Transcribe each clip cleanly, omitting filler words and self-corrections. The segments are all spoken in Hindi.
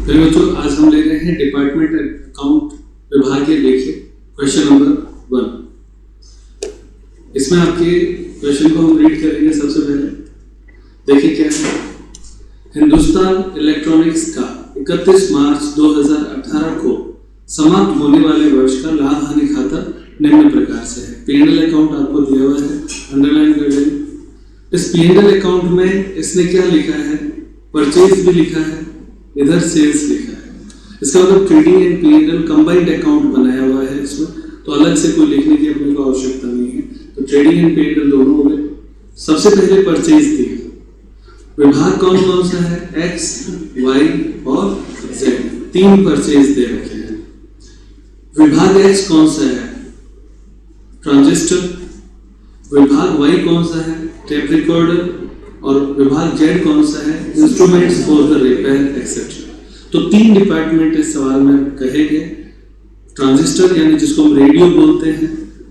फिर बच्चों आज हम ले रहे हैं डिपार्टमेंट अकाउंट विभागीय लेखे क्वेश्चन नंबर 1। इसमें आपके क्वेश्चन को हम रीड करेंगे। सबसे पहले देखिए क्या है। हिंदुस्तान इलेक्ट्रॉनिक्स का 31 मार्च 2018 को समाप्त होने वाले वर्ष का लाभ हानि खाता निम्न प्रकार से है। P&L अकाउंट आपको दिया हुआ है, अंडरलाइन कर लेंगे। इस P&L अकाउंट में इसने क्या लिखा है, परचेज भी लिखा है, इधर सेल्स लिखा है। इसका मतलब trading and P&L combined account बनाया हुआ है इसमें, तो अलग से कोई लिखने की अपने को आवश्यकता नहीं है। तो ट्रेडिंग एंड P&L दोनों हो गए। सबसे पहले परचेज दिया, विभाग कौन कौन सा है, X, Y और Z, 3 परचेज दे रखे हैं। विभाग X कौन सा है, ट्रांजिस्टर। विभाग Y कौन सा है, टेप रिकॉर्डर। और विभाग Z कौन सा है, instruments for the repair etcetera. तो 3 डिपार्टमेंट इस सवाल में कहे गए। ट्रांजिस्टर यानी जिसको हम रेडियो बोलते हैं,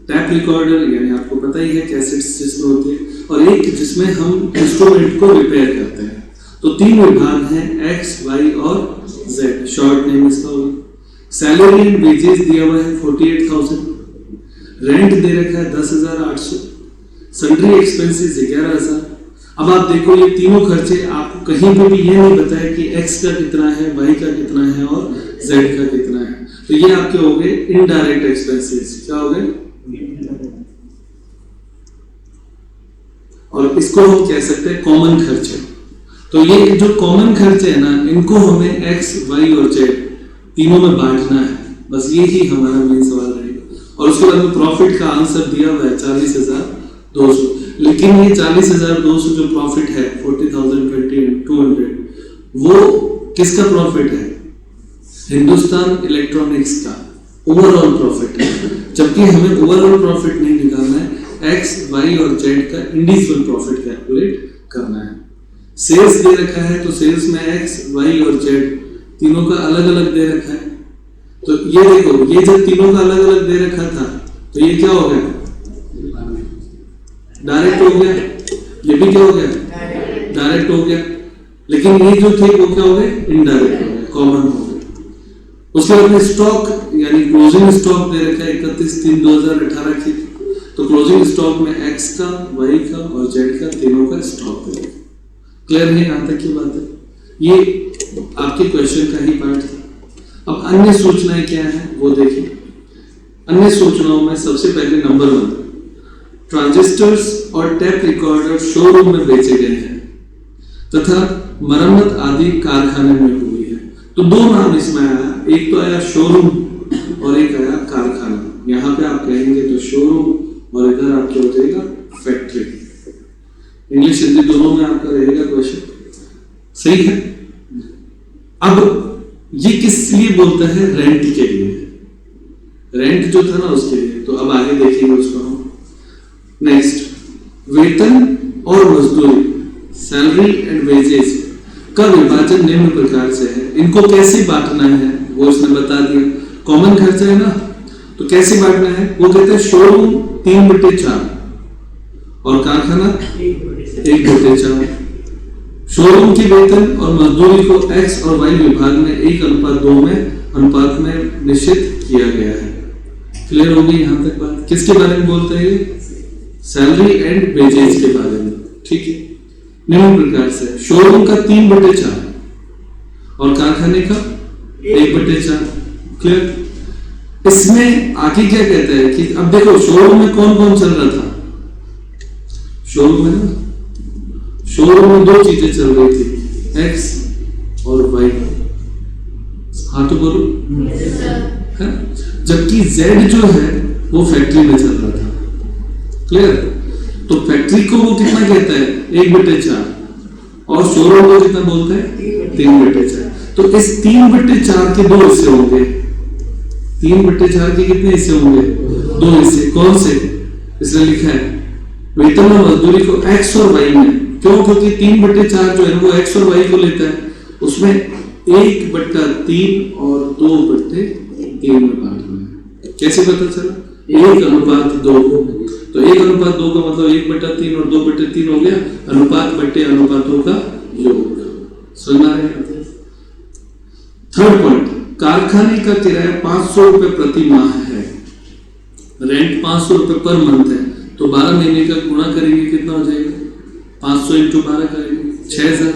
टैप रिकॉर्डर यानी आपको पता ही है कैसेट्स जिसमें होती है, और एक जिसमें हम इंस्ट्रूमेंट को रिपेयर करते हैं। तो 3 विभाग हैं, X, Y और Z, शॉर्ट नेम इसका होगा। सैलरी एंड वेजेस दिया हुआ है 48,000, रेंट दे रखा है 10,800, सन्ड्री एक्सपेंसेस 11,000। अब आप देखो ये तीनों खर्चे आपको कहीं पे भी ये नहीं बताया कि X का कितना है, Y का कितना है और Z का कितना है। तो ये आपके हो गए इनडायरेक्ट एक्सपेंसेस। क्या हो गए, और इसको हम कह सकते हैं कॉमन खर्चे। तो ये जो कॉमन खर्चे है ना, इनको हमें X, Y और Z तीनों में बांटना है। बस ये ही हमारा मेन सवाल रहेगा। और उसके बाद में प्रॉफिट का आंसर दिया हुआ है 40,200। लेकिन ये 40,200 जो प्रॉफिट है 40,200 वो किसका प्रॉफिट है, हिंदुस्तान इलेक्ट्रॉनिक्स का ओवरऑल प्रॉफिट है। जबकि हमें ओवरऑल प्रॉफिट नहीं निकालना है, X, Y और Z का इंडिविजुअल प्रॉफिट कैलकुलेट करना है। सेल्स दे रखा है तो सेल्स में X, Y और Z तीनों का अलग अलग दे रखा है। तो ये देखो, ये जब तीनों का अलग अलग दे रखा था तो ये क्या हो गया, डायरेक्ट हो गया। ये भी क्या हो गया, डायरेक्ट हो गया। लेकिन ये जो थे वो क्या हो गए, इनडायरेक्ट हो गए, कॉमन हो गए। उसके बाद में स्टॉक यानी क्लोजिंग स्टॉक दे रखा है 31/3/2018 की। तो क्लोजिंग स्टॉक में X का, Y का और Z का तीनों का स्टॉक दे रखा है। क्लियर है यहाँ तक की बात है। ये आपके क्वेश्चन का ही पार्ट है। अब अन्य सूचनाएं क्या है वो देखिए। अन्य सूचनाओं में सबसे पहले नंबर 1, ट्रांजिस्टर्स और टैप रिकॉर्डर शोरूम में बेचे गए हैं तथा मरम्मत आदि कारखाने में हुई है। तो 2 नाम इसमें आया, एक तो आया शोरूम और एक आया कारखाना। यहाँ पे आप कहेंगे तो शोरूम और इधर आपके हो जाएगा फैक्ट्री। इंग्लिश हिंदी दोनों में आपका रहेगा क्वेश्चन, सही है। अब ये किस लिए बोलता है, रेंट के लिए, रेंट जो था ना उसके लिए। तो अब आगे देखेंगे उसको हम। नेक्स्ट, वेतन और मजदूरी, सैलरी एंड वेजेस का विभाजन निम्न प्रकार से है। इनको कैसे बांटना है वो इसने बता दिया। कॉमन खर्चा है ना, तो कैसे बांटना है वो कहते हैं शोरूम 3/4 और कारखाना 1/4। शोरूम की वेतन और मजदूरी को X और Y विभाग में 1:2 में अनुपात में निश्चित किया गया है। क्लियर होगी यहाँ तक बात। किसके बारे में बोलते हैं ये, सैलरी एंड वेजेस के बारे में, ठीक है। निम्न प्रकार से शोरूम का 3/4 और कारखाने का 1/4। क्लियर। इसमें आगे क्या कहता है कि अब देखो शोरूम में कौन कौन चल रहा था, शोरूम में ना, शोरूम में 2 चीजें चल रही थी, X और Y। हाँ तो बोलो, जबकि Z जो है वो फैक्ट्री में चल रहा था। क्लियर। तो फैक्ट्री को वो कितना कहता है, 1/4 और शोरूम को कितना बोलता है, 3/4। तो इस 3/4 के 2 हिस्से होंगे। 3/4 के कितने हिस्से होंगे, 2 हिस्से। कौन से, इसने लिखा है वेतन और मजदूरी को X और Y में। क्यों, क्योंकि 3/4 जो है वो X और Y को लेता है। उसमें 1/3 और 2/3 में बांटना है। कैसे पता चला, 1:2। तो 1:2 का मतलब 1/3 और 2/3 हो गया, अनुपात बटे अनुपातों का योग। समझ में आ रहा है। थर्ड पॉइंट, कारखाने का किराया 500 रुपए प्रति माह है, रेंट 500 रुपए पर मंथ है, तो 12 महीने का गुणा करेंगे कितना हो जाएगा, 500 इंटू 12 करेंगे 6000।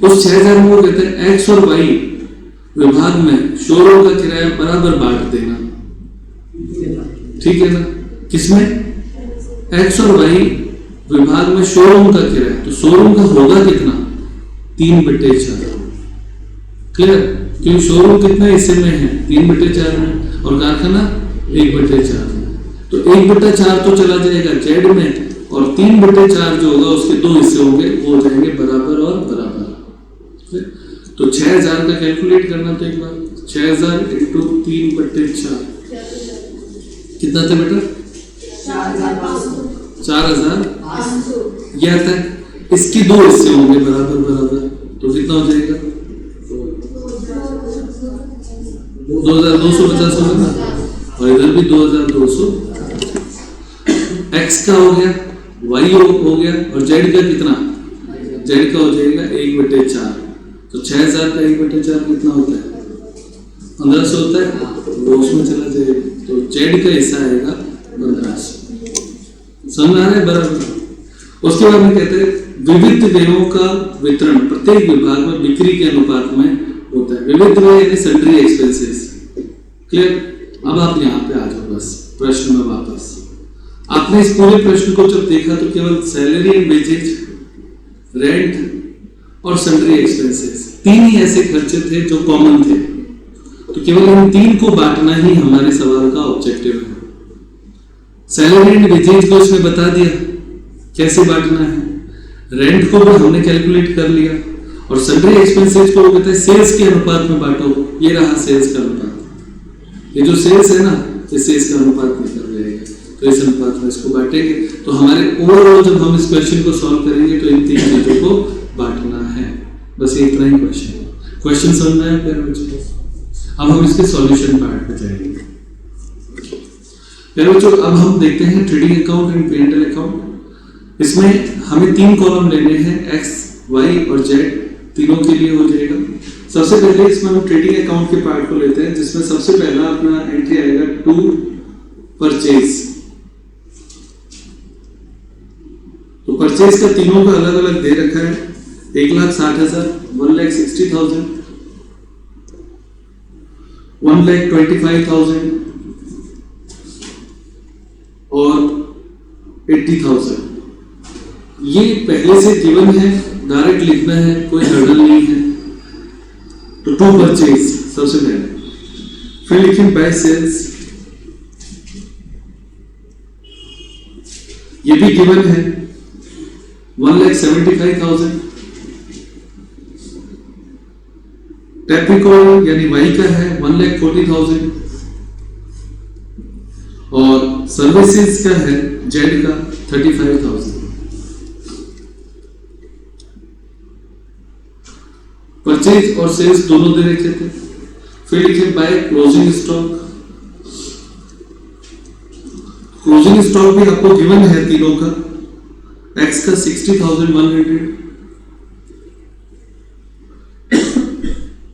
उस 6000 में वो कहते हैं एक्स और वाई विभाग में शोरूम का किराया बराबर बांट देना, ठीक है ना। किसमें, एक्स और वाई विभाग में शोरूम का किराया, तो शोरूम का होगा कितना, 3/4, क्लियर, क्योंकि शोरूम कितने हिस्से में है, 3/4 में, और कारखाना 1/4 में, तो 1/4 तो चला जाएगा जेड में, और 3/4 जो होगा उसके दो हिस्से होंगे, वो हो जाएंगे बराबर और बराबर। तो 6000 का कैलकुलेट करना, तो एक बार 6000 इंटू 3/4 कितना था बेटा, 4000, यह था, इसके दो हिस्से होंगे बराबर बराबर, तो कितना हो जाएगा 2250 होगा ना, और इधर भी 2200। एक्स का हो गया, वाई हो गया, और जेड का कितना, जेड का हो जाएगा 1/4, तो 6000 का 1/4 कितना होता है, 1500 होता है, वो उसमें चला जाएगा, तो जेड का हिस्सा आएगा 1500। समझ आ रहा है बराबर। उसके बाद में कहते हैं विविध व्ययों का वितरण प्रत्येक विभाग में बिक्री के अनुपात में होता है। विविध व्यय यानी सन्ड्री एक्सपेंसेस, क्लियर। अब आप यहाँ पे आ जाओ, बस प्रश्न में वापस। आपने इस पूरे प्रश्न को जब देखा तो केवल सैलरी एंड वेजेज, रेंट और सन्ड्री एक्सपेंसेस, तीन ही ऐसे खर्चे थे जो कॉमन थे, तो केवल इन तीन को बांटना ही हमारे सवाल का ऑब्जेक्टिव है। सैलरी एंड वेजेज को इसमें बता दिया कैसे बांटना है, रेंट को भी हमने कैलकुलेट कर लिया, और सन्ड्री एक्सपेंसेस को कहते हैं सेल्स के अनुपात में बांटो। ये रहा सेल्स का अनुपात, ये जो सेल्स है ना, ये सेल्स का अनुपात निकल जाएगा, तो इस अनुपात में इसको बांटेंगे। तो हमारे ओवरऑल जब हम इस क्वेश्चन को सॉल्व करेंगे तो इन तीन चीजों को बांटना है, बस ये इतना ही क्वेश्चन है। क्वेश्चन समझ में आया प्यारे बच्चों? अब हम इसके सॉल्यूशन पार्ट पे जाएंगे। प्यारे बच्चों, अब हम देखते हैं trading account and P&L account. इसमें हमें तीन कॉलम लेने हैं, एक्स, वाई और जेड, तीनों के लिए हो जाएगा। सबसे पहले इसमें हम ट्रेडिंग अकाउंट के पार्ट को लेते हैं, जिसमें सबसे पहला अपना एंट्री आएगा टू परचेज। तो परचेज का तीनों का अलग अलग दे रखा है, 1,60,000, 1,60,000, 1,25,000 और 80,000। ये पहले से गिवन है, डायरेक्ट लिखना है, कोई हर्डल नहीं है। तो टू परचेज सबसे पहले, फिर लिखें बाय सेल्स, ये भी गिवन है 1,75,000। टेपिको यानी वाई का है 1,40,000 और सर्विसेज का है जेड का 35,000। परचेज और सेल्स दोनों दे रखे थे। फिर लिखे by closing stock. Closing stock भी आपको गिवन है तीनों का, एक्स का 60,100,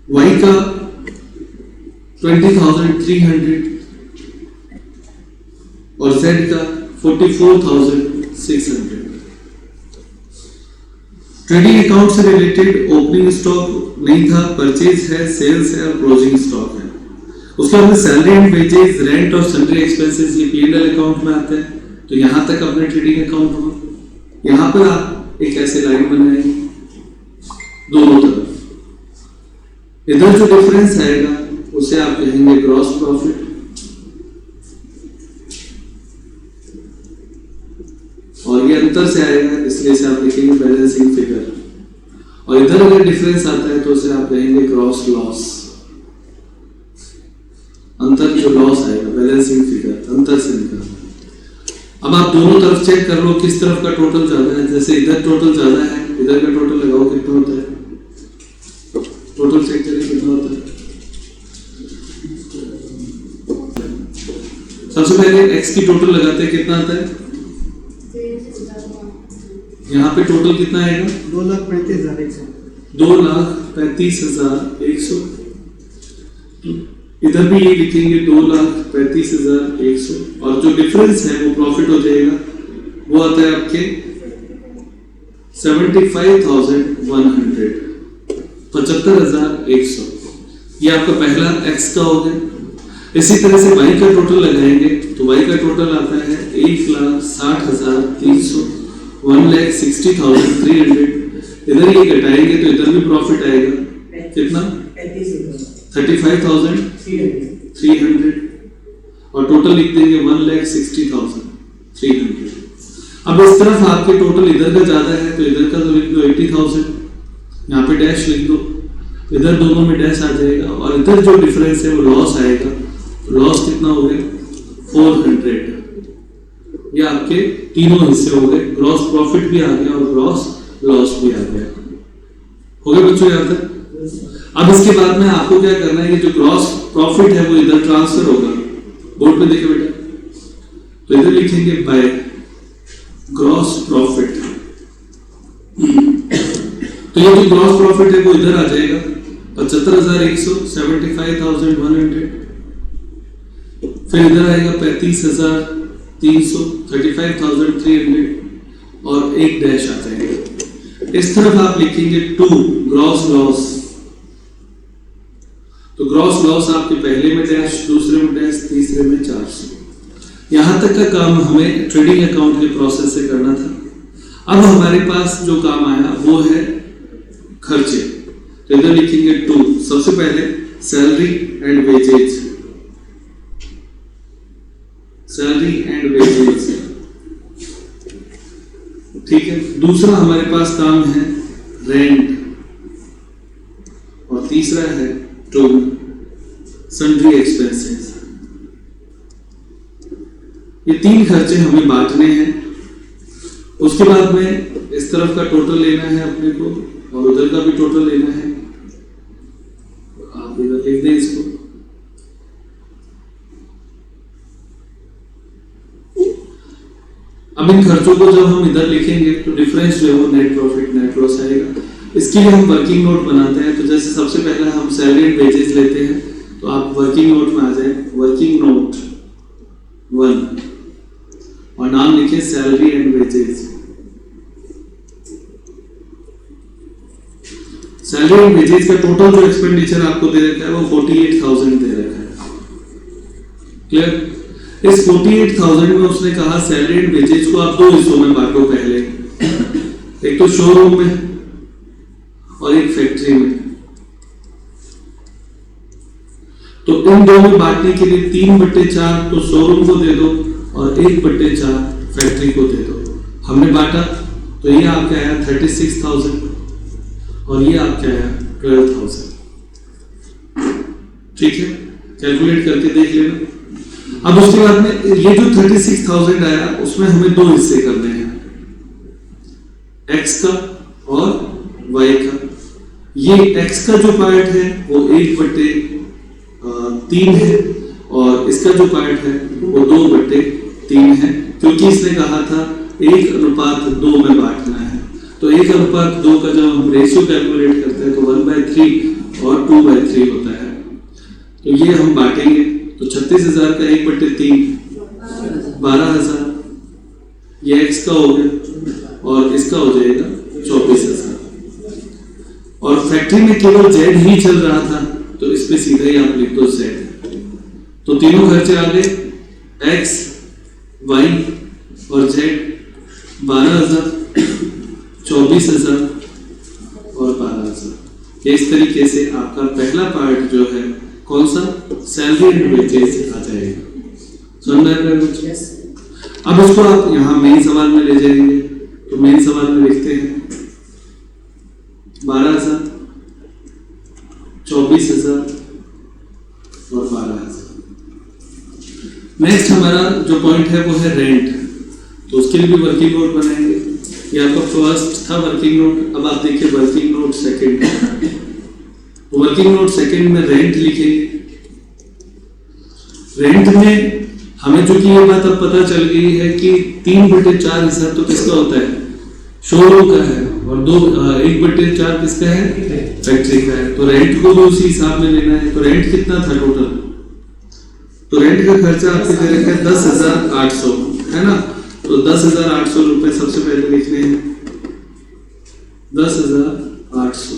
वाई का 20,300 और जेड का 44,600। ट्रेडिंग अकाउंट से रिलेटेड ओपनिंग स्टॉक नहीं था, परचेज है, सेल्स है और क्लोजिंग स्टॉक है। उसके बाद में सैलरी एंड वेजेस, रेंट और सन्ड्री एक्सपेंसेस ये P&L अकाउंट में आते हैं। तो यहां तक अपने ट्रेडिंग अकाउंट होगा। यहां पर आप एक ऐसे लाइन बनाएंगे दोनों तरफ, इधर जो डिफरेंस आएगा उसे आप कहेंगे ग्रॉस प्रॉफिट, और ये अंतर से आएगा इसलिए इसे आप लिखेंगे बैलेंसिंग फिगर, और इधर अगर डिफरेंस आता है तो उसे आप कहेंगे ग्रॉस लॉस। अंतर जो लॉस आएगा बैलेंसिंग फिगर अंतर से निकलता है। अब आप दोनों तरफ चेक कर लो किस तरफ का टोटल ज्यादा है। जैसे इधर टोटल ज्यादा है, इधर का टोटल लगाओ कितना होता है, टोटल चेक करें कितना होता है। सबसे पहले एक्स की टोटल लगाते हैं, कितना आता है, यहाँ पे टोटल कितना आएगा 2,35,100। 2,35,100। इधर भी ये लिखेंगे 2,35,100 और जो डिफरेंस है वो प्रॉफिट हो जाएगा, वो आता है आपके 75,100, 75,100। ये आपका पहला एक्स का हो गया। इसी तरह से वाई का टोटल लगाएंगे तो वाई का टोटल आता है 1,60,300, 1,60,300। इधर ये घटाएंगे तो इधर भी प्रॉफिट आएगा कितना, 35,300 और टोटल लिख देंगे 1,60,300। अब इस तरफ आपके टोटल इधर का ज्यादा है तो इधर का तो लिख दो 80,000, यहाँ पे डैश लिख दो, इधर दोनों में डैश आ जाएगा और इधर जो डिफरेंस है वो लॉस आएगा। लॉस कितना हो गया 400। ये आपके तीनों हिस्से हो गए, ग्रॉस प्रॉफिट भी आ गया और ग्रॉस लॉस भी आ गया। हो गया बच्चों यहाँ तक? अब इसके बाद में आपको क्या करना है कि जो ग्रॉस प्रॉफिट है वो इधर ट्रांसफर होगा। बोर्ड पे देखो बेटा, तो इधर लिखेंगे बाय ग्रॉस प्रॉफिट। तो ये जो ग्रॉस प्रॉफिट है वो इधर आ जाएगा 75,100, 75,100। फिर इधर आएगा 35,300, 35,300 और एक डैश आ जाएगा। इस तरफ आप लिखेंगे 2 ग्रॉस लॉस। तो ग्रॉस लॉस आपके पहले में डैश, दूसरे में डैश, तीसरे में 400। यहां तक का काम हमें ट्रेडिंग अकाउंट के प्रोसेस से करना था। अब हमारे पास जो काम आया वो है खर्चे। तो इधर लिखेंगे 2। सबसे पहले salary and wages, salary and wages, ठीक है। दूसरा हमारे पास काम है रेंट और तीसरा है टू सन्ड्री एक्सपेंसेस। ये 3 खर्चे हमें बांटने हैं। उसके बाद में इस तरफ का टोटल लेना है अपने को और उधर का भी टोटल लेना है। आप इधर लिख दें इसको। अब इन खर्चों को जब हम इधर लिखेंगे तो डिफरेंस जो है वो नेट प्रॉफिट नेट लॉस आएगा। इसके लिए हम वर्किंग नोट बनाते हैं। तो जैसे सबसे पहले हम सैलरी एंड वेजेस लेते हैं, तो आप वर्किंग नोट में आ जाए, वर्किंग नोट 1 और नाम लिखे salary and wages. Salary and wages का टोटल जो एक्सपेंडिचर आपको दे रखा है वो 48,000 दे रखा है। क्लियर? इस 48,000 में उसने कहा सैलरी एंड वेजेस को आप 2 हिस्सों में बांटो। पहले एक तो शोरूम में और एक फैक्ट्री में। तो इन दो में बांटने के लिए 3/4 तो शोरूम को दे दो और 1/4 फैक्ट्री को दे दो। हमने बांटा तो ये आपका आया 36,000 और ये आपका आया 12,000। ठीक है, कैलकुलेट करके देख लेना। अब उसके बाद में ये जो 36,000 आया उसमें हमें 2 हिस्से करने हैं, एक्स का और वाई का। ये एक्स का जो पार्ट है वो 1/3 है और इसका जो पार्ट है वो 2/3 है, क्योंकि इसने कहा था 1:2 में बांटना है। तो 1:2 का जब हम रेशियो कैलकुलेट करते हैं तो 1/3 और 2/3 होता है। तो ये हम बांटेंगे तो 36,000 का 1/3 12,000, ये एक्स का हो गया और इसका हो जाएगा 24,000। और फैक्ट्री में केवल जेड ही चल रहा था तो इसमें सीधा ही आप लिख दो जेड। तो तीनों खर्चे आ गए, एक्स, वाई और जेड। 12,000, 24,000 और 12,000। इस तरीके से आपका पहला पार्ट जो है कौन सा, सैलरी एंड वेजेस आ जाएगा। समझ में? अब इसको आप यहाँ मेन सवाल में ले जाएंगे तो मेन सवाल में लिखते हैं 12,000, 24,000 और 12,000। नेक्स्ट हमारा जो पॉइंट है वो है रेंट। तो उसके लिए भी वर्किंग नोट बनाएंगे। ये आपका फर्स्ट था वर्किंग नोट। अब आप देखिए वर्किंग नोट सेकंड। तो वर्किंग नोट सेकंड में रेंट लिखेंगे। रेंट में हमें जो कि ये बात अब पता चल गई है कि 3/4 हिस्सा तो किसका होता है, शोरूम का है और 1/4 किसका है? फैक्ट्री का है। तो रेंट को भी उसी हिसाब में लेना है। तो रेंट कितना था टोटल? तो रेंट का खर्चा आपके दे रखा है 10,800, है ना? तो 10,800 रुपए सबसे पहले लिखने हैं, 10,800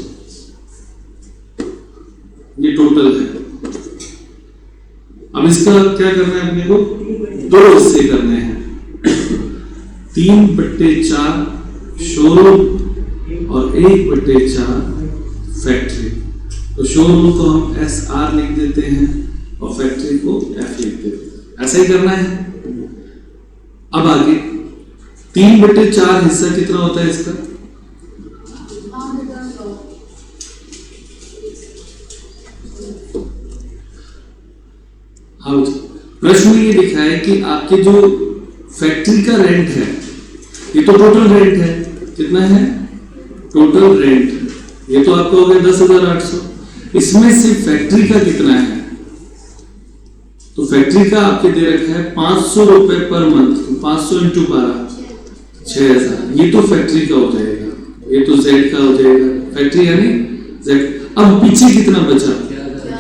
ये टोटल है। अब इसका क्या करना है अपने को? 2 हिस्से करने हैं, 3/4 शोरूम और 1/4 फैक्ट्री। तो शोरूम को हम SR लिख देते हैं और फैक्ट्री को F लिख देते हैं। ऐसा ही करना है। अब आगे 3/4 हिस्सा कितना होता है इसका? हाँ, प्रश्न में ये लिखा है कि आपके जो फैक्ट्री का रेंट है, ये तो टोटल रेंट है, कितना है टोटल रेंट? ये तो आपका हो गया 10,800। इसमें से फैक्ट्री का कितना है? तो फैक्ट्री का आपके दे रखा है 500 रुपए पर मंथ। तो 500 × 12 6,000। ये तो फैक्ट्री का हो जाएगा, ये तो जेड का हो जाएगा, फैक्ट्री यानी जेड। अब पीछे कितना बचा?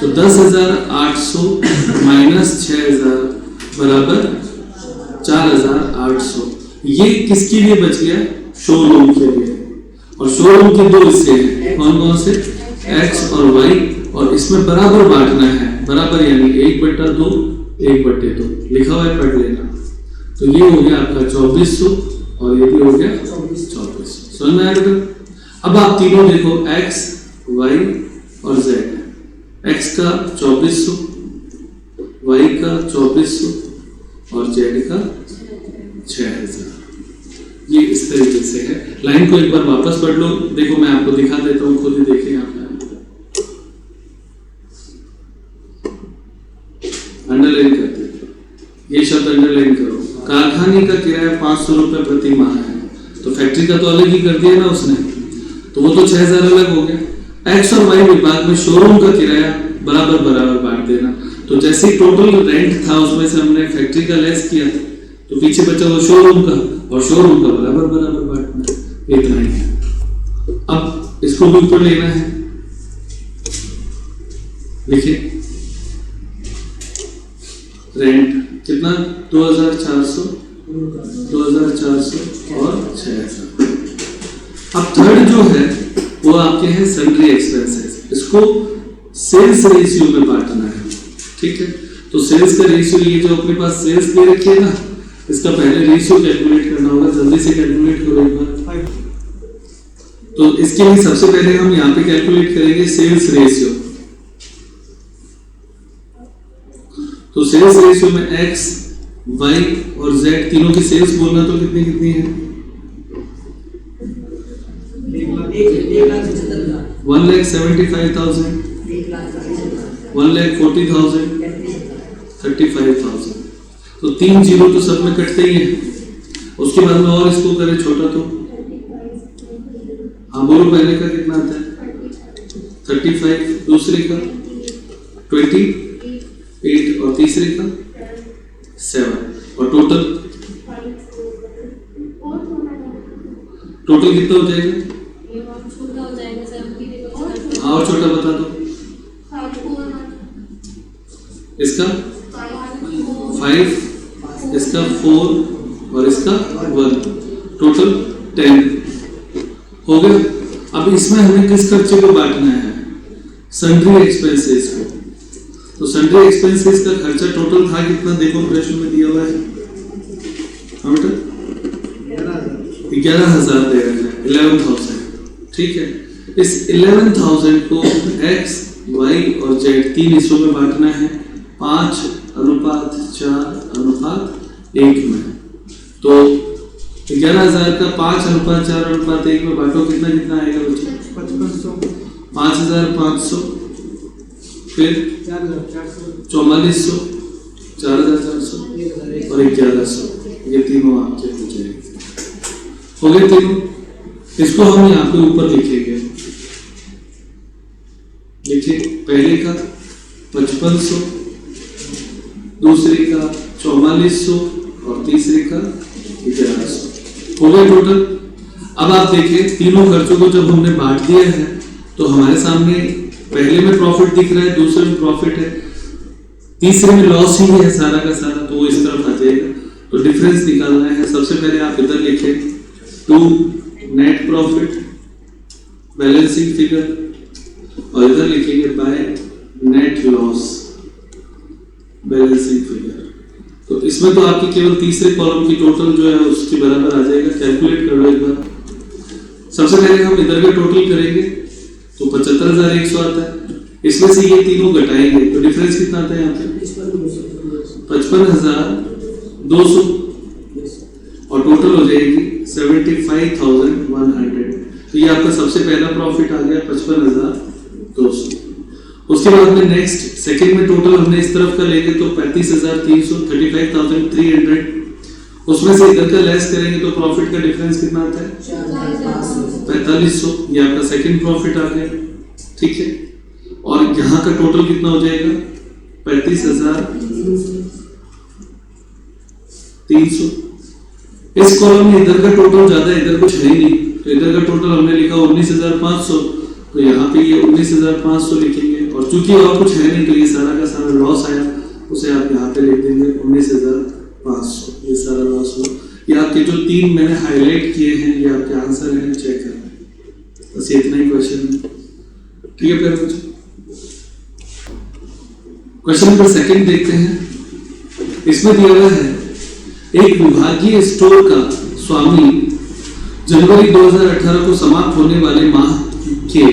तो 10,800 माइनस 6,000 बराबर 4,800। ये किसके लिए बच गया? शोरूम के लिए। और शोरूम के 2 हिस्से हैं, कौन कौन से? X और Y, और इसमें बराबर बांटना है। बराबर यानी 1/2 1/2 लिखा हुआ है, पढ़ लेना। तो ये हो गया आपका 2400 और ये भी हो गया 2400। समझ में आया? अब आप तीनों देखो, X, Y और Z। X का 2400, Y का 2400 और Z का 6,000। ये इस तरीके से है। लाइन को एक बार वापस पढ़ लो। देखो मैं आपको दिखा देता हूँ, खुद ही देखें आप। अंडरलाइन करते हैं, ये शब्द अंडरलाइन करो। कारखाने का किराया 500 रुपए प्रति माह है। तो फैक्ट्री का तो अलग ही कर दिया ना उसने, तो वो तो 6,000 अलग हो गया। X और Y विभाग में शोरूम का किराया बराबर बराबर बांट देना। तो जैसे टोटल रेंट था उसमें से हमने फैक्ट्री का लेस किया, तो पीछे बचा वो शोरूम का, और शोरूम का बराबर बराबर बांटना। इतना ही है। अब इसको भी ऊपर लेना है, देखिए रेंट कितना? 2,400 और 6,000। अब थर्ड जो है वो आपके हैं सन्ड्री एक्सपेंसेस। इसको सेल्स रेशियो में बांटना है, ठीक है? तो सेल्स का रेशियो, ये जो अपने पास सेल्स दे रखी है ना, इसका पहले रेशियो कैलकुलेट करना होगा। जल्दी से कैलकुलेट करो एक बार। तो इसके लिए सबसे पहले हम यहाँ पे कैलकुलेट करेंगे सेल्स रेशियो। तो सेल्स रेशियो में X, Y और Z तीनों की सेल्स बोलना, तो कितनी कितनी है? 1,75,000, 1,40,000, 35,000। तो 3 जीरो तो सब में कटते ही है। उसके बाद में और इसको करें छोटा, तो हाँ बोलो, पहले का कितना आता है? 35, दूसरे का 28 और तीसरे का 7, और टोटल कितना हो जाएगा? हाँ, और छोटा बता दो। इसका 5, इसका 4 और इसका 1, टोटल 10 हो गया। अब इसमें हमें किस खर्चे को बांटना है? सन्ड्री एक्सपेंसेस को। तो सन्ड्री एक्सपेंसेस का खर्चा टोटल था कितना? देखो प्रश्न में दिया हुआ है, 11,000 दे रहे हैं, 11,000, ठीक है? इस 11,000 को X, Y और Z 3 हिस्सों में बांटना है, 5:4:1 में। तो 11,000 का 5:4:1 में बांटो, कितना कितना आएगा बच्चों? 5,500, फिर 4,400, 4,400 और 1,100। ये तीनों आपके हो जाएंगे। हो गए तीनों। इसको हम यहाँ पे ऊपर लिखेंगे। देखिए, पहले का 5,500, दूसरे का 4,400 और तीसरे का 1,100। हो गए टोटल। अब आप देखें तीनों खर्चों को जब हमने बांट दिया है तो हमारे सामने पहले में प्रॉफिट दिख रहा है, दूसरे में प्रॉफिट है, तीसरे में लॉस ही है सारा का सारा, तो वो इस तरफ आ जाएगा। तो डिफरेंस निकालना है। सबसे पहले आप इधर लिखें to net profit balancing figure और इधर लिखेंगे by net loss balancing figure. तो इसमें तो आपकी केवल तीसरे कॉलम की टोटल जो है उसके बराबर आ जाएगा। कैलकुलेट कर लो एक बार। सबसे पहले हम इधर का टोटल करेंगे तो 75,100 आता है। इसमें से ये तीनों घटाएंगे तो डिफरेंस कितना आता है यहाँ पे 55,200 और टोटल हो जाएगी 75,100। तो ये आपका सबसे पहला प्रॉफिट आ गया 55,200। उसके बाद में नेक्स्ट सेकंड में टोटल हमने इस तरफ का लेंगे तो 35,300 35,300। उसमें से इधर का लेस करेंगे तो प्रॉफिट का डिफरेंस कितना आता है 4500। ये आपका सेकंड प्रॉफिट आ गया, ठीक है। और यहाँ का टोटल कितना हो जाएगा 35,300। इस कॉलम में इधर का टोटल ज्यादा, इधर कुछ है ही नहीं, तो इधर का टोटल हमने लिखा 19,500, तो यहाँ पे ये 19,500 लिखेंगे। और चूंकि और कुछ है नहीं तो ये सारा का सारा लॉस आया, उसे आप यहाँ पे लिख देंगे 19,500। ये सारा लॉस हुआ। ये आपके जो तीन मैंने हाईलाइट किए हैं ये आपके आंसर हैं, चेक करना। बस इतना ही क्वेश्चन है, ठीक है। फिर क्वेश्चन नंबर सेकंड देखते हैं। इसमें दिया हुआ है एक विभागीय स्टोर का स्वामी जनवरी 2018 को समाप्त होने वाले माह के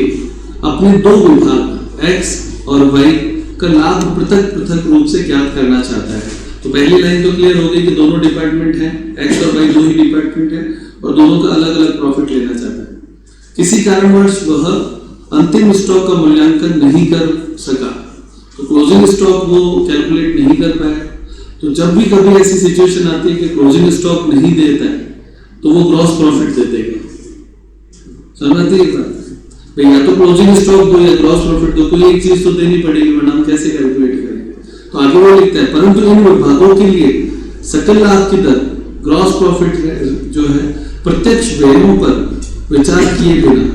अपने दो विभाग एक्स और वाई का लाभ पृथक पृथक रूप से ज्ञात करना चाहता है। तो पहली लाइन तो क्लियर हो गई कि दोनों डिपार्टमेंट हैं, एक्स और वाई दो ही डिपार्टमेंट है और दोनों का अलग अलग प्रॉफिट लेना चाहता है। किसी कारणवश वह अंतिम स्टॉक का मूल्यांकन नहीं कर सका तो क्लोजिंग स्टॉक वो कैलकुलेट नहीं कर पाया। तो जब भी कभी ऐसी सिचुएशन आती है कि क्लोजिंग स्टॉक नहीं देता है तो वो ग्रॉस प्रॉफिट दे देगा। समझ आती है बात? भाई या तो क्लोजिंग स्टॉक दो या ग्रॉस प्रॉफिट दो, कोई एक चीज तो देनी पड़ेगी वरना हम कैसे कैलकुलेट करेंगे। तो आगे वो लिखता है परंतु इन विभागों के लिए सकल लाभ की दर ग्रॉस प्रॉफिट जो है प्रत्यक्ष व्ययों पर विचार किए बिना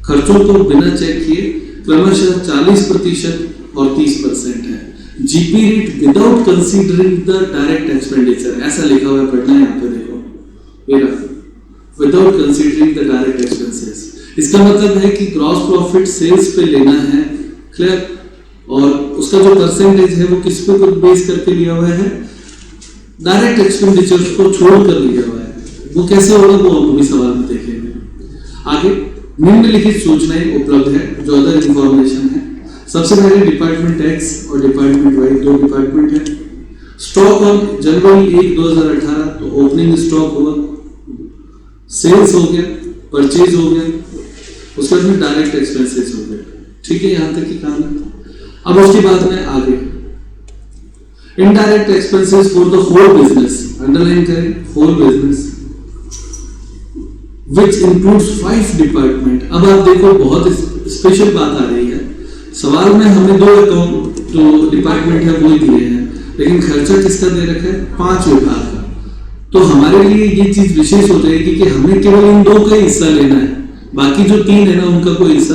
खर्चों को बिना चेक किए क्रमशः 40% और 30% है। GP rate without considering the direct expenditure, ऐसा लिखा हुआ है, पढ़ना है यहाँ पे देखो मेरा, without considering the direct expenses. इसका मतलब है कि ग्रॉस प्रॉफिट सेल्स पे लेना है, क्लियर, और उसका जो परसेंटेज है वो किस पे बेस करके लिया हुआ है, डायरेक्ट एक्सपेंडिचर को छोड़कर लिया हुआ है। वो कैसे होगा वो हम अभी सवाल में देखेंगे। आगे निम्नलिखित सूचनाएं उपलब्ध है जो अदर इंफॉर्मेशन है। सबसे पहले डिपार्टमेंट एक्स और डिपार्टमेंट वाई दो डिपार्टमेंट है। स्टॉक ऑन जनवरी 1, 2018 तो ओपनिंग स्टॉक हुआ, सेल्स हो गया, परचेज हो गया, उसके बाद में डायरेक्ट एक्सपेंसेस हो गए, ठीक है। यहां तक की काम है। अब उसके बाद में आगे indirect expenses for the whole business, underline करें whole business which includes 5 department. अब आप देखो बहुत स्पेशल बात आ रही है, सवाल में हमें दो अकाउंट जो डिपार्टमेंट है वो ही दिए हैं, लेकिन खर्चा किसका दे रखा है 5 विभाग का। तो हमारे लिए ये चीज विशेष हो जाएगी कि हमें केवल इन दो का हिस्सा लेना है, बाकी जो 3 है ना उनका कोई हिस्सा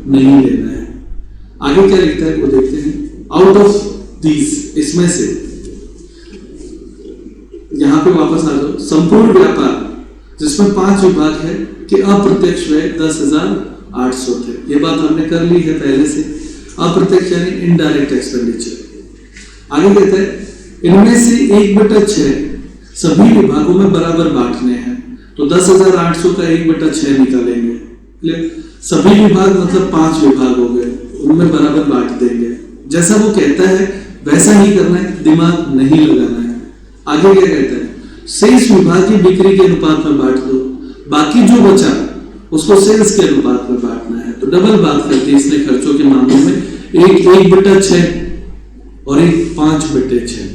नहीं लेना है। आगे क्या लिखता है वो देखते हैं। आउट ऑफ दीज, इसमें से, यहां पे वापस आ जाओ, संपूर्ण व्यापार जिसमें 5 विभाग है कि अप्रत्यक्ष व्यय 10,800 थे। ये बात हमने कर ली है पहले से। अप्रत्यक्ष यानी इनडायरेक्ट एक्सपेंडिचर। आगे कहता है इनमें से 1/6 सभी विभागों में बराबर बांटने हैं। तो 10,800 का 1/6 निकालेंगे, सभी विभाग मतलब 5 विभाग हो गए, उनमें बराबर बांट देंगे। जैसा वो कहता है वैसा ही करना है, दिमाग नहीं लगाना है। आगे क्या कहता है शेष विभाग की बिक्री के अनुपात में बांट दो, बाकी जो बचा उसको सेल्स के अनुपात में बांटना है। तो डबल बात करती है इसने खर्चों के मामले में, एक 1/6 और एक 5/6।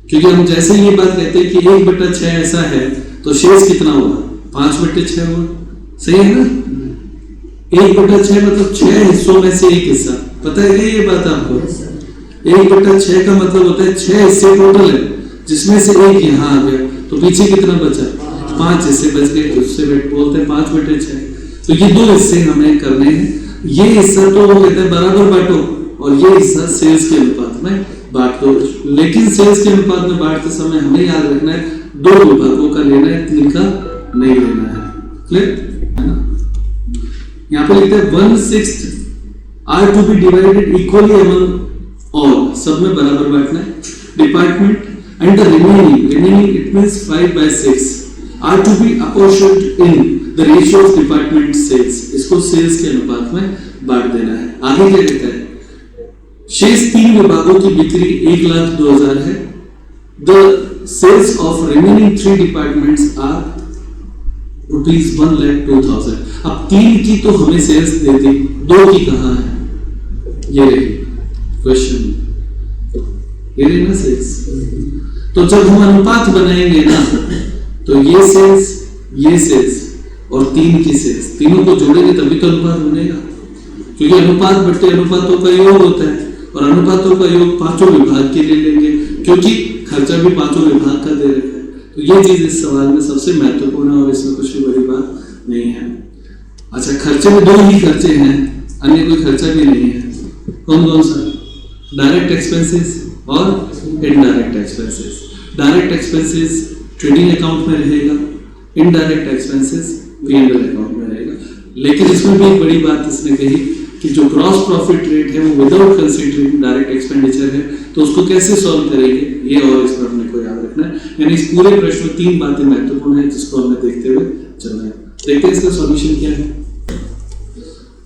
क्योंकि हम जैसे ये बात कहते हैं कि 1/6 ऐसा है तो शेष कितना होगा 5/6 होगा, सही है ना। 1/6 मतलब 6 हिस्सों में से एक हिस्सा, पता है क्या ये बात आपको। 1/6 का मतलब होता है 6 हिस्से टोटल है जिसमें से एक यहाँ आ गया, तो पीछे कितना बचा 5 हिस्से बच गए, उससे बोलते हैं 5 बटे 6। तो ये 2 हिस्से हमें करने हैं। ये हिस्सा तो वो कहते हैं बराबर बांटो, और ये हिस्सा सेल्स के अनुपात में बांट दो। लेकिन सेल्स के अनुपात में बांटते समय हमें याद रखना है 2 विभागों का लेना है, 3 का नहीं लेना है। क्लियर है ना? यहाँ पे लिखते हैं 1/6 are to be divided equally among all, सब में बराबर बांटना है department, and the remaining it means 5/6 are to be apportioned in the ratio of department sales, इसको सेल्स के अनुपात में बांट देना है। आगे क्या कहता है? शेष 3 विभागों की बिक्री 1,02,000 है। The sales of remaining 3 departments are ₹1,02,000। अब 3 की तो हमें सेल्स दे दी, 2 की कहां है? ये रही क्वेश्चन, ये रही ना सेल्स। तो जब हम अनुपात बनाएंगे ना, तो ये सेल्स और 3 की सेल्स, तीनों को जोड़ेंगे तभी तो अनुपात बनेगा, क्योंकि अनुपात बट्टे अनुपातों का योग होता है, और अनुपातों का योग 5 विभाग के लिए लेंगे, क्योंकि खर्चा भी 5 विभाग का दे रखा है। तो ये चीज इस सवाल में सबसे महत्वपूर्ण है, और इसमें कुछ भी बड़ी बात नहीं है। अच्छा, खर्चे में 2 ही खर्चे हैं, अन्य कोई खर्चा भी नहीं है। कौन कौन सा? डायरेक्ट एक्सपेंसेस और indirect expenses. Direct expenses trading account में रहेगा, इनडायरेक्ट एक्सपेंसेस P&L अकाउंट में रहेगा। लेकिन इसमें भी एक बड़ी बात इसने कही कि जो ग्रॉस प्रॉफिट रेट है वो विदाउट कंसीडरिंग डायरेक्ट एक्सपेंडिचर है, तो उसको कैसे सॉल्व करेंगे ये, और इस पर अपने को याद रखना है। यानी इस पूरे प्रश्न में 3 बातें महत्वपूर्ण है, जिसको हमें देखते हुए चलना है। देखते हैं इसका सॉल्यूशन क्या है।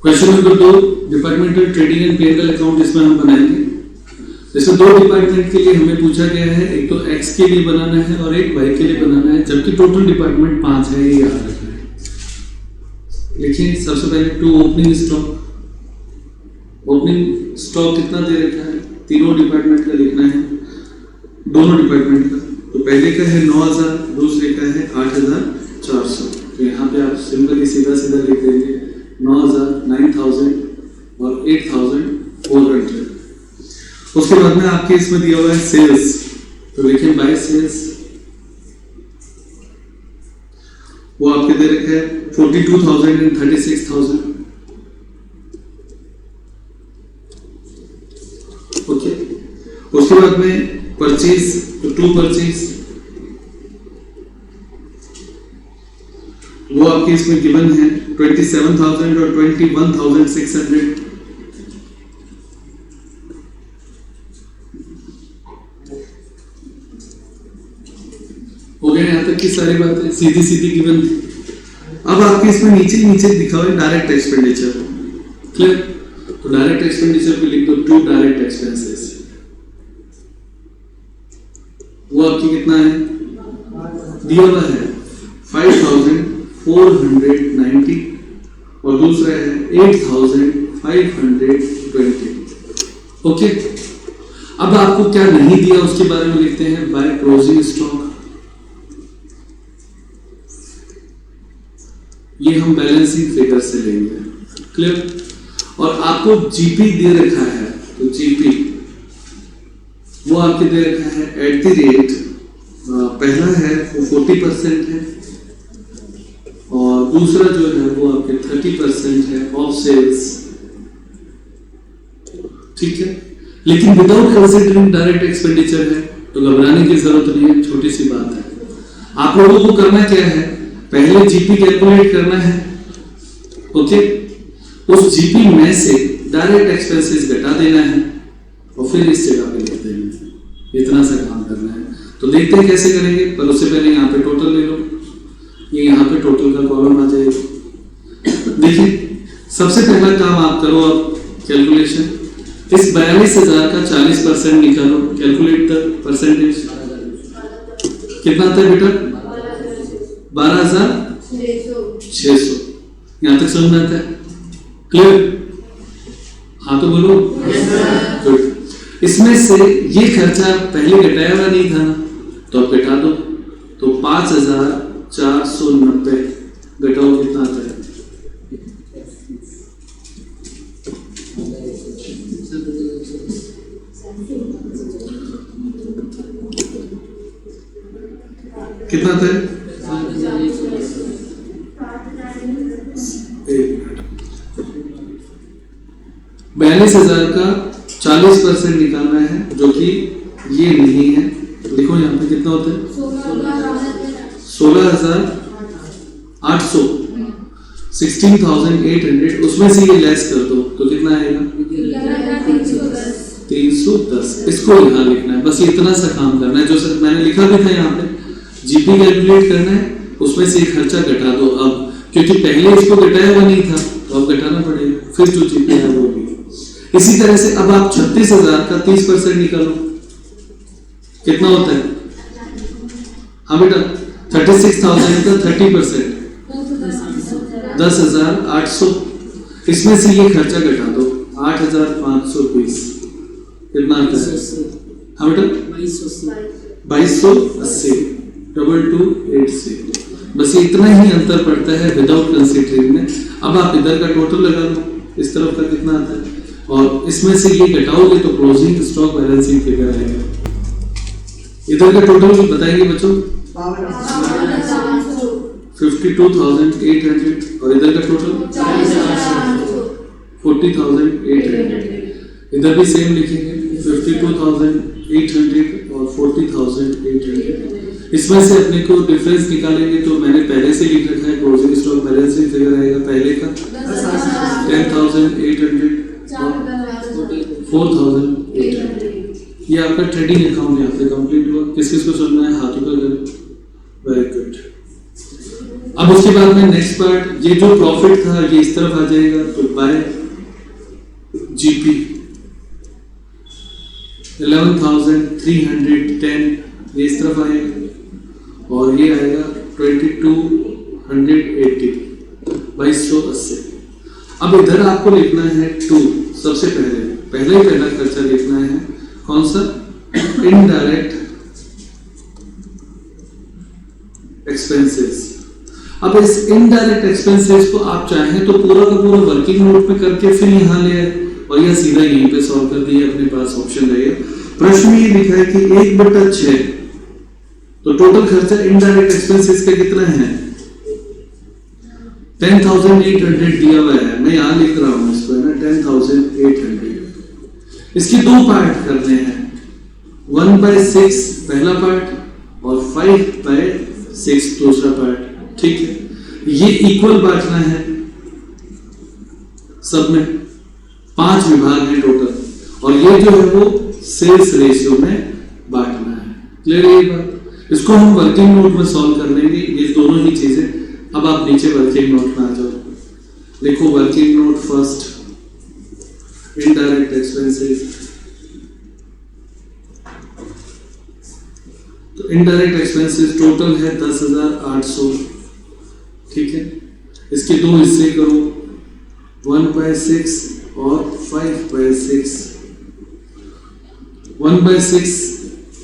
Question number 2, departmental trading and P&L account इसमें हम बनाएंगे। इसमें 2 डिपार्टमेंट के लिए हमें पूछा गया है, एक तो X के लिए बनाना है और एक Y के लिए बनाना है, जबकि टोटल डिपार्टमेंट 5 है, ये याद रखना है। देखिए सबसे पहले to opening stock, opening stock कितना दे रखा है? तीनों डिपार्टमेंट का लिखना है, दोनों डिपार्टमेंट का। तो पहले का है 9,000, दूसरे का है 8,400। तो यहाँ पे आप सिंपली सीधा सीधा लिख देंगे 9,000, 9,000 और 8,400। उसके बाद में आपके इसमें दिया हुआ है सेल्स, तो लिखिए बाय सेल्स, वो आपके दे रखे हैं 42,000 एंड 36,000। ओके, उसके बाद में परचेज, तो टू परचेज, वो आपके इसमें गिवन है 27,000 और 21,600। हो गए यहाँ तक की सारी बातें सीधी सीधी गिवन थी। अब आपके इसमें नीचे नीचे दिखा हुआ है डायरेक्ट एक्सपेंडिचर। क्लियर? तो डायरेक्ट एक्सपेंडिचर पे लिख दो 2 डायरेक्ट एक्सपेंसेस। वो आपकी कितना है? दिया हुआ है 5,490 और दूसरा है 8,520। ओके, अब आपको क्या नहीं दिया उसके बारे में लिखते हैं बाय क्लोजिंग स्टॉक। ये हम बैलेंसिंग फिगर से लेंगे। क्लियर? और आपको जीपी दे रखा है, तो जीपी वो आपके दे रखा है एट द रेट, पहला है वो 40% है और दूसरा जो है वो आपके 30% है ऑफ सेल्स। ठीक है, लेकिन विदाउट कंसीडरिंग डायरेक्ट एक्सपेंडिचर है, तो घबराने की जरूरत नहीं है, छोटी सी बात है। आप लोगों को करना क्या है, पहले जीपी कैलकुलेट करना है। ओके, उस जीपी में से डायरेक्ट एक्सपेंसेस घटा देना है और फिर इस जगह पे लिख देना है। इतना सा काम करना है। तो देखते हैं कैसे करेंगे, पर उससे पहले यहाँ पे टोटल ले लो। ये यहाँ पे टोटल का कॉलम आ जाएगा। देखिए सबसे पहला काम आप करो, अब कैलकुलेशन, इस 42,000 का 40% निकालो। Calculate the percentage. कितना आता है बेटा? 12,600। यहां तक समझ में आता है? क्लियर? हाँ तो बोलो। गुड। इसमें से ये खर्चा पहले घटाया हुआ नहीं था ना, तो अब घटा दो। तो 5,490 घटाओ, कितना आता है? कितना था? 42,000 का 40% निकालना है, जो कि ये नहीं है। लिखो यहाँ पे कितना होता है 16,800, 16,800, उसमें से ये लेस कर दो तो कितना आएगा 310। इसको यहाँ लिखना है, बस ये इतना सा काम करना है। जो सर मैंने लिखा भी था यहाँ पे, जीपी कैलकुलेट करना है, उसमें से खर्चा घटा दो अब, क्योंकि पहले इसको घटाया हुआ नहीं था तो अब घटाना पड़ेगा, फिर जो जीपी है वो भी। इसी तरह से अब आप 36,000 का 30% निकालो, कितना होता है? हाँ बेटा, 36,000 का 30% 10,800। इसमें से ये खर्चा घटा दो 8,520, कितना आता है? हाँ बेटा 2280, 2280। बस ये इतना ही अंतर पड़ता है विदाउट कंसीडरिंग में। अब आप इधर का टोटल लगा लो, इस तरफ का कितना आता है, और इसमें से ये घटाओगे तो क्लोजिंग स्टॉक बैलेंसिंग फिगर आएगा। इधर का टोटल बताएंगे बच्चों 52,800, और इधर का टोटल 40,800। इधर भी सेम लिखेंगे 52,800 और 40,800। इसमें से अपने को डिफरेंस निकालेंगे तो मैंने पहले से लिख रखा है, क्लोजिंग स्टॉक बैलेंसिंग फिगर आएगा पहले का 10,800 और 4,800। ये आपका ट्रेडिंग अकाउंट यहाँ पे कंप्लीट हुआ। किस किस को सुनना है हाथों का करें, वेरी गुड। अब उसके बाद में नेक्स्ट पार्ट, ये जो प्रॉफिट था ये इस तरफ आ जाएगा, तो बाय जीपी 11,310 ये इस तरफ आएगा, और ये आएगा 2280, 2280। अब इधर आपको लिखना है 2, सबसे पहला खर्चा लिखना है कौन सा? Indirect expenses. अब इस इनडायरेक्ट एक्सपेंसेस को आप चाहें तो पूरा का पूरा वर्किंग नोट में करके फिर यहाँ ले आए और या सीधा यहीं पे सॉल्व कर दिए, अपने पास ऑप्शन रहेगा। प्रश्न में ये लिखा है कि 1/6, तो टोटल खर्चा इनडायरेक्ट एक्सपेंसेस का कितना है? 10,800 दिया हुआ है, मैं यहाँ लिख रहा हूँ इसको, है ना 10,800। इसके दो पार्ट करने हैं, 1/6 पहला पार्ट और 5/6 दूसरा पार्ट, ठीक है। ये इक्वल बांटना है, सब में 5 विभाग है टोटल, और ये जो है वो सेल्स रेशियो में बांटना है। क्लियर है ये बात? इसको हम वर्किंग नोट में सॉल्व कर लेंगे, ये दोनों ही चीजें। अब आप नीचे वर्किंग नोट में आ जाओ, देखो working node first indirect expenses. तो इनडायरेक्ट एक्सपेंसेस टोटल है 10,800, ठीक है। इसके दो हिस्से करो, 1/6 और 5/6। 1/6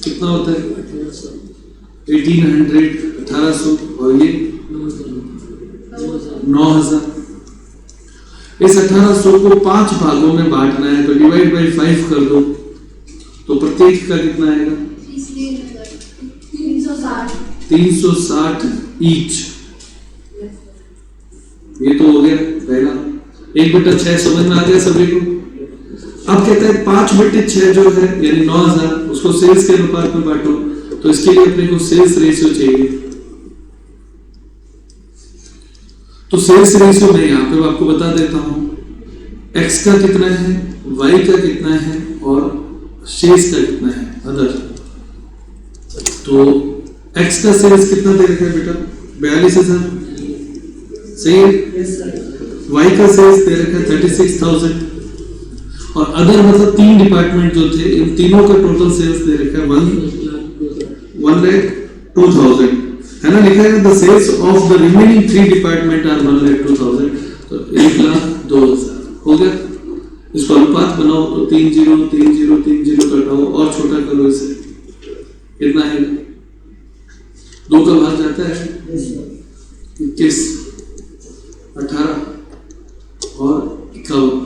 कितना होता है? 1800, 1800, और ये 9,000। इस 1800 को 5 भागों में बांटना है, तो डिवाइड बाय 5 कर दो, तो प्रत्येक का कितना आएगा? 360 ईच। ये तो हो गया पहला। 1/6 समझ में आ गया सभी को? अब कहता है 5/6 जो है यानी 9,000, उसको सेल्स के अनुपात में बांटो, तो इसके लिए अपने को सेल्स रेशियो चाहिए। तो सेल्स रेशियो मैं यहाँ पे आपको बता देता हूँ, एक्स का कितना है, वाई का कितना है, और शेष का कितना है अदर। तो एक्स का सेल्स कितना दे रखा है बेटा? 42,000, सही है। वाई का सेल्स दे रखा है 36,000, और अदर मतलब 3 डिपार्टमेंट जो थे, इन तीनों का टोटल सेल्स दे रखा है 1,02,000, है ना। लिखा है the sales of the remaining 3 department are 1,02,000, तो 1,02,000 हो गया। इसको अनुपात बनाओ तो 30 कटाओ और छोटा करो इसे, कितना है? 2 का भाग जाता है 21, 18 और 51,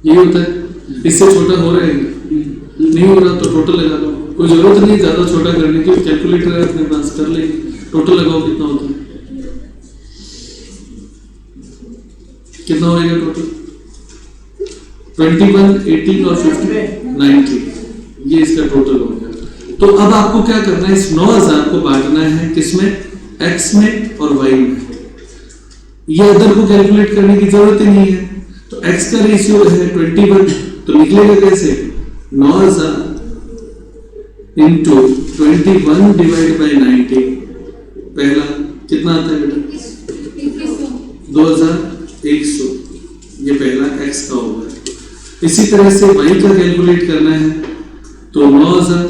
ये होता है। इससे छोटा हो रहा है? नहीं हो रहा तो टोटल लगा लो, कोई जरूरत नहीं ज्यादा छोटा करने की, कैलकुलेटर है अपने पास, कर लेंगे। टोटल लगाओ कितना होता है, कितना होएगा टोटल? 21, 18 और 50, 90, ये इसका टोटल हो गया। तो अब आपको क्या करना है, इस 9000 को बांटना है किसमें, x में और y में। ये अदर को कैलकुलेट करने की जरूरत ही नहीं है। तो x का रेशियो है 21, तो निकलेगा कैसे, 9000 इंटू 21 डिवाइड बाई 90। पहला कितना आता है बेटा, 2100, ये पहला x का होगा। इसी तरह से y का कैलकुलेट करना है, तो 9000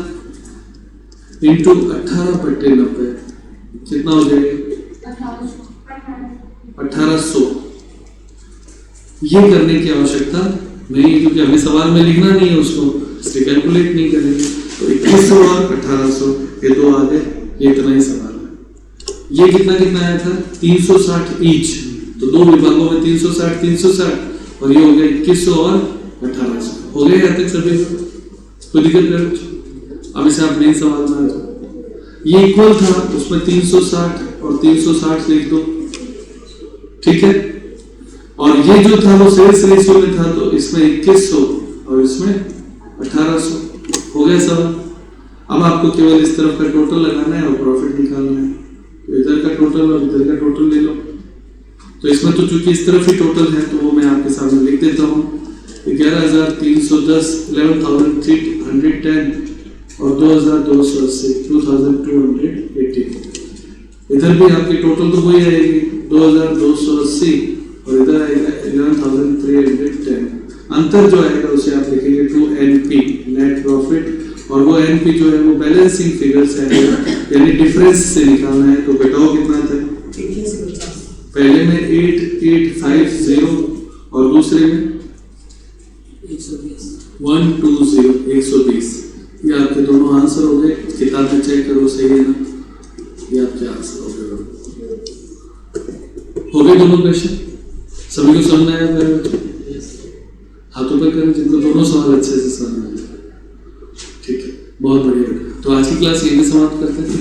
इंटू 18/90 कितना हो जाएगा, 1800। ये करने की आवश्यकता नहीं है क्योंकि हमें सवाल में लिखना नहीं है उसको, इसलिए कैलकुलेट नहीं करेंगे। तो 2100 और 1800 ये दो आ गए, ये इतना ही सवाल है। ये कितना कितना आया था, 360 ईच, तो दो विभागों में 360 360, और ये हो गया 2100 और 1800। हो गया यहाँ तक सभी कोई दिक्कत नहीं। अब इसे आप मेन सवाल में आ जाओ। ये इक्वल था, उसमें 360 और 360 लिख दो, ठीक है। और ये जो था वो सेल्स रेशियो में था, तो इसमें 2100 और इसमें 1800। हो गया सवाल। अब आपको केवल इस तरफ का टोटल लगाना है और प्रॉफिट निकालना है। तो इधर का टोटल और इधर का टोटल ले लो। तो इसमें तो चूंकि इस तरफ ही टोटल है, तो वो मैं आपके सामने लिख देता हूँ। 11310, 11310 और 2280, 2280। इधर भी आपकी टोटल तो वही आएगी 2280, और इधर आएगा 11310। अंतर जो आएगा उसे आप लिखेंगे 2NP, नेट प्रॉफिट, और वो NP जो है वो बैलेंसिंग फिगर से आएगा, यानी डिफरेंस से निकालना है। तो बताओ कितना था, पहले में 8850 और दूसरे में 120। ये आपके दोनों आंसर हो गए। किताब में चेक करो सही है ना, ये आपके आंसर हो गए। हो गए दोनों क्वेश्चन, सभी को समझ आया? हाथों पर करें जिनको दोनों सवाल अच्छे से समझ आए। ठीक है, बहुत बढ़िया। तो आज की क्लास यही समाप्त करते हैं।